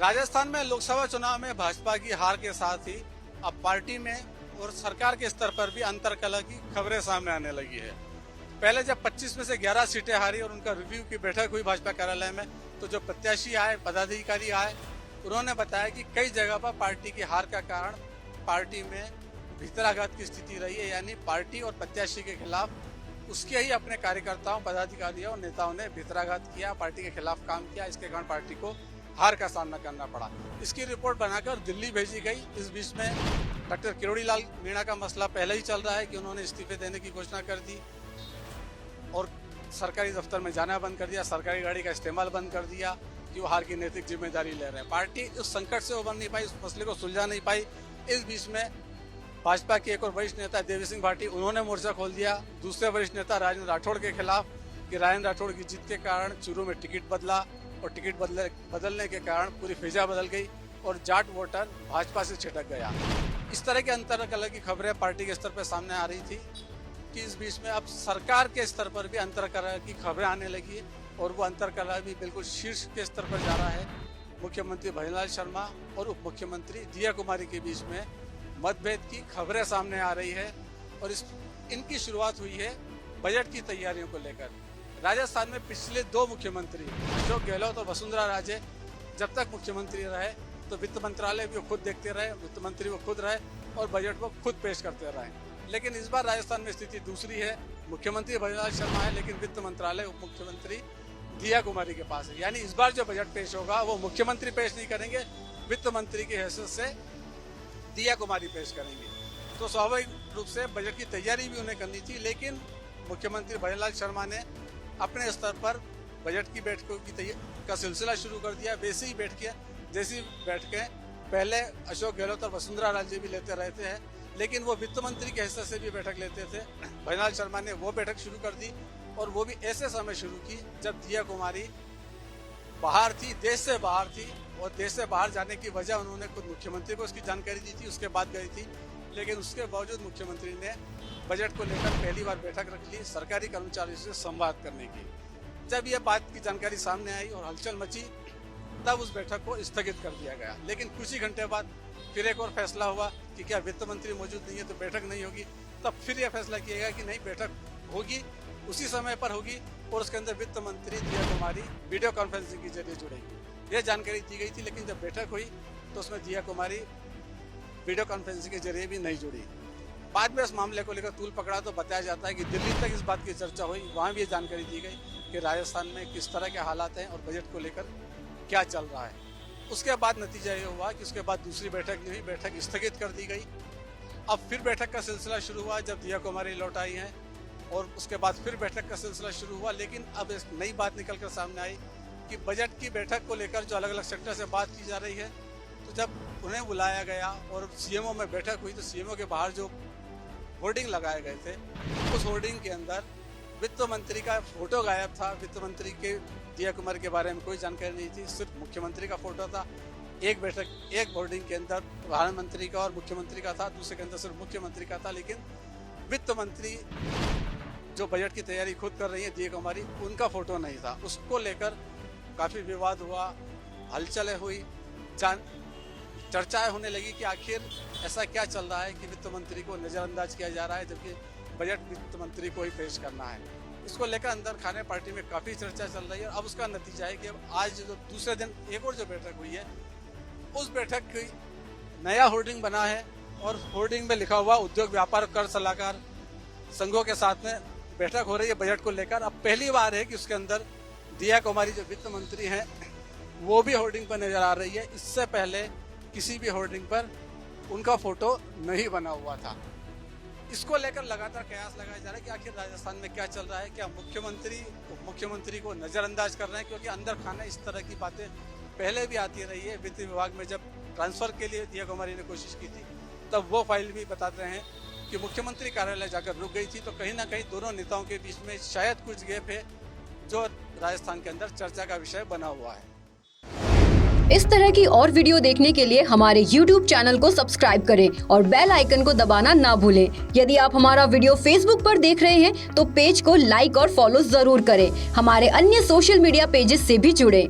राजस्थान में लोकसभा चुनाव में भाजपा की हार के साथ ही अब पार्टी में और सरकार के स्तर पर भी अंतर्कलह की खबरें सामने आने लगी है। पहले जब 25 में से 11 सीटें हारी और उनका रिव्यू की बैठक हुई भाजपा कार्यालय में, तो जो प्रत्याशी आए, पदाधिकारी आए, उन्होंने बताया कि कई जगह पर पार्टी की हार का कारण पार्टी में भीतराघात की स्थिति रही है, यानी पार्टी और प्रत्याशी के खिलाफ उसके ही अपने कार्यकर्ताओं, पदाधिकारियों और नेताओं ने भीतराघात किया, पार्टी के खिलाफ काम किया। इसके कारण पार्टी को हार का सामना करना पड़ा। इसकी रिपोर्ट बनाकर दिल्ली भेजी गई। इस बीच में डॉक्टर किरोड़ी लाल मीणा का मसला पहले ही चल रहा है कि उन्होंने इस्तीफे देने की घोषणा कर दी और सरकारी दफ्तर में जाना बंद कर दिया, सरकारी गाड़ी का इस्तेमाल बंद कर दिया कि वो हार की नैतिक जिम्मेदारी ले रहे हैं। पार्टी उस संकट से उबर नहीं पाई, उस मसले को सुलझा नहीं पाई। इस बीच में भाजपा के एक और वरिष्ठ नेता देवी सिंह भाटी, उन्होंने मोर्चा खोल दिया दूसरे वरिष्ठ नेता राजेंद्र राठौड़ के खिलाफ कि राजेंद्र राठौड़ की जीत के कारण चूरू में टिकट बदला और टिकट बदलने के कारण पूरी फिजा बदल गई और जाट वोटर भाजपा से छिटक गया। इस तरह के अंतर्कलह की खबरें पार्टी के स्तर पर सामने आ रही थी कि इस बीच में अब सरकार के स्तर पर भी अंतर्कलह की खबरें आने लगी और वो अंतर्कलह भी बिल्कुल शीर्ष के स्तर पर जा रहा है। मुख्यमंत्री भजनलाल शर्मा और उप मुख्यमंत्री दिया कुमारी के बीच में मतभेद की खबरें सामने आ रही है और इनकी शुरुआत हुई है बजट की तैयारियों को लेकर। राजस्थान में पिछले 2 मुख्यमंत्री अशोक गहलोत और वसुंधरा राजे जब तक मुख्यमंत्री रहे तो वित्त मंत्रालय भी खुद देखते रहे, वित्त मंत्री वो खुद रहे और बजट वो खुद पेश करते रहे। लेकिन इस बार राजस्थान में स्थिति दूसरी है। मुख्यमंत्री भजनलाल शर्मा है, लेकिन वित्त मंत्रालय उप मुख्यमंत्री दिया कुमारी के पास है। यानी इस बार जो बजट पेश होगा वो मुख्यमंत्री पेश नहीं करेंगे, वित्त मंत्री की हैसियत से दिया कुमारी पेश करेंगे। तो स्वाभाविक रूप से बजट की तैयारी भी उन्हें करनी थी, लेकिन मुख्यमंत्री भजनलाल शर्मा ने अपने स्तर पर बजट की बैठकों का सिलसिला शुरू कर दिया। वैसे ही जैसी बैठकें पहले अशोक गहलोत और वसुंधरा राजे भी लेते रहते हैं, लेकिन वो वित्त मंत्री के हैसियत से भी बैठक लेते थे। भजनलाल शर्मा ने वो बैठक शुरू कर दी और वो भी ऐसे समय शुरू की जब दिया कुमारी बाहर थी, देश से बाहर थी और देश से बाहर जाने की वजह उन्होंने खुद मुख्यमंत्री को उसकी जानकारी दी थी, उसके बाद गई थी। लेकिन उसके बावजूद मुख्यमंत्री ने बजट को लेकर पहली बार बैठक रख ली सरकारी कर्मचारियों से संवाद करने की। जब यह बात की जानकारी सामने आई और हलचल मची, तब उस बैठक को स्थगित कर दिया गया। लेकिन कुछ ही घंटे बाद फिर एक और फैसला हुआ कि क्या वित्त मंत्री मौजूद नहीं है तो बैठक नहीं होगी। तब फिर यह फैसला किया गया कि नहीं, बैठक होगी, उसी समय पर होगी और उसके अंदर वित्त मंत्री दिया कुमारी वीडियो कॉन्फ्रेंसिंग के जरिए जुड़ेगी। यह जानकारी दी गई थी, लेकिन जब बैठक हुई तो उसमें दिया कुमारी वीडियो कॉन्फ्रेंसिंग के जरिए भी नहीं जुड़ी। बाद में इस मामले को लेकर तूल पकड़ा तो बताया जाता है कि दिल्ली तक इस बात की चर्चा हुई, वहाँ भी ये जानकारी दी गई कि राजस्थान में किस तरह के हालात हैं और बजट को लेकर क्या चल रहा है। उसके बाद नतीजा ये हुआ कि उसके बाद दूसरी बैठक नहीं हुई, बैठक स्थगित कर दी गई। अब फिर बैठक का सिलसिला शुरू हुआ जब दिया कुमारी लौट आई हैं और उसके बाद फिर बैठक का सिलसिला शुरू हुआ। लेकिन अब एक नई बात निकल कर सामने आई कि बजट की बैठक को लेकर जो अलग अलग सेक्टर से बात की जा रही है, तो जब उन्हें बुलाया गया और सीएमओ में बैठक हुई तो सीएमओ के बाहर जो होर्डिंग लगाए गए थे, उस होर्डिंग के अंदर वित्त मंत्री का फोटो गायब था। वित्त मंत्री के दिया कुमारी के बारे में कोई जानकारी नहीं थी, सिर्फ मुख्यमंत्री का फोटो था। एक होर्डिंग के अंदर प्रधानमंत्री का और मुख्यमंत्री का था, दूसरे के अंदर सिर्फ मुख्यमंत्री का था। लेकिन वित्त मंत्री जो बजट की तैयारी खुद कर रही है दिया कुमारी, उनका फोटो नहीं था। उसको लेकर काफी विवाद हुआ, हलचलें हुई, चर्चाएं होने लगी कि आखिर ऐसा क्या चल रहा है कि वित्त मंत्री को नजरअंदाज किया जा रहा है, जबकि बजट वित्त मंत्री को ही पेश करना है। इसको लेकर अंदर खाने पार्टी में काफी चर्चा चल रही है। अब उसका नतीजा है कि अब आज जो दूसरे दिन एक और जो बैठक हुई है, उस बैठक की नया होर्डिंग बना है और होर्डिंग में लिखा हुआ उद्योग व्यापार कर सलाहकार संघों के साथ में बैठक हो रही है बजट को लेकर। अब पहली बार है कि उसके अंदर दिया कुमारी जो वित्त मंत्री हैं वो भी होर्डिंग पर नजर आ रही है। इससे पहले किसी भी होर्डिंग पर उनका फोटो नहीं बना हुआ था। इसको लेकर लगातार कयास लगाया जा रहा है कि आखिर राजस्थान में क्या चल रहा है। क्या मुख्यमंत्री उप मुख्यमंत्री को नजरअंदाज कर रहे हैं, क्योंकि अंदर खाने इस तरह की बातें पहले भी आती रही है। वित्त विभाग में जब ट्रांसफर के लिए दिया कुमारी ने कोशिश की थी, तब वो फाइल भी बताते हैं कि मुख्यमंत्री कार्यालय जाकर रुक गई थी। तो कहीं ना कहीं दोनों नेताओं के बीच में शायद कुछ गैप है जो राजस्थान के अंदर चर्चा का विषय बना हुआ है। इस तरह की और वीडियो देखने के लिए हमारे YouTube चैनल को सब्सक्राइब करें और बेल आइकन को दबाना ना भूलें। यदि आप हमारा वीडियो Facebook पर देख रहे हैं तो पेज को लाइक और फॉलो जरूर करें। हमारे अन्य सोशल मीडिया पेजेस से भी जुड़ें।